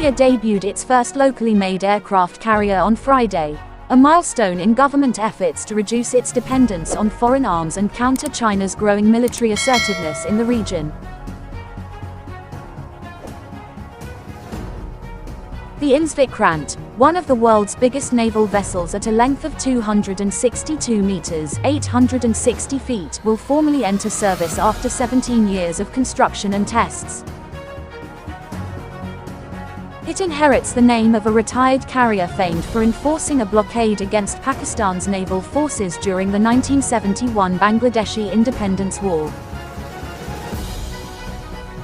India debuted its first locally made aircraft carrier on Friday, a milestone in government efforts to reduce its dependence on foreign arms and counter China's growing military assertiveness in the region. The Vikrant, one of the world's biggest naval vessels at a length of 262 meters (860 feet), will formally enter service after 17 years of construction and tests. It inherits the name of a retired carrier famed for enforcing a blockade against Pakistan's naval forces during the 1971 Bangladeshi Independence War.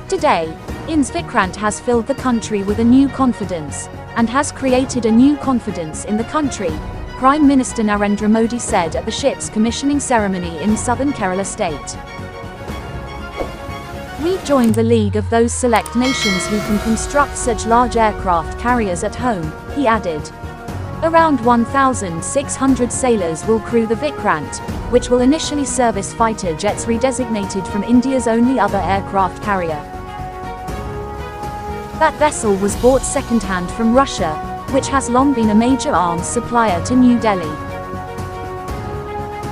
Today, Vikrant has filled the country with a new confidence, and has created a new confidence in the country, Prime Minister Narendra Modi said at the ship's commissioning ceremony in southern Kerala state. "We've joined the league of those select nations who can construct such large aircraft carriers at home," he added. Around 1,600 sailors will crew the Vikrant, which will initially service fighter jets redesignated from India's only other aircraft carrier. That vessel was bought second-hand from Russia, which has long been a major arms supplier to New Delhi.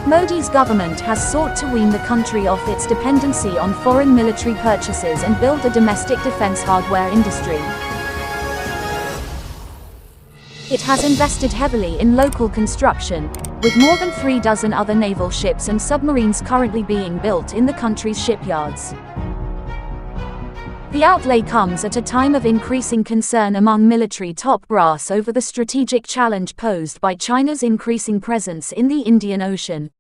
Modi's government has sought to wean the country off its dependency on foreign military purchases and build a domestic defense hardware industry. It has invested heavily in local construction, with more than 3 dozen other naval ships and submarines currently being built in the country's shipyards. The outlay comes at a time of increasing concern among military top brass over the strategic challenge posed by China's increasing presence in the Indian Ocean.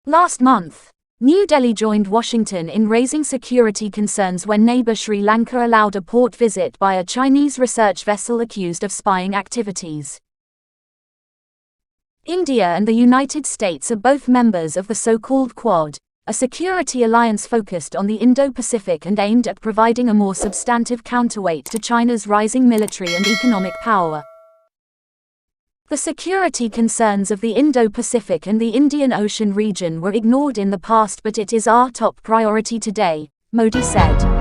Last month, New Delhi joined Washington in raising security concerns when neighbor Sri Lanka allowed a port visit by a Chinese research vessel accused of spying activities. India and the United States are both members of the so-called Quad, a security alliance focused on the Indo-Pacific and aimed at providing a more substantive counterweight to China's rising military and economic power. The security concerns of the Indo-Pacific and the Indian Ocean region were ignored in the past, but it is our top priority today, Modi said.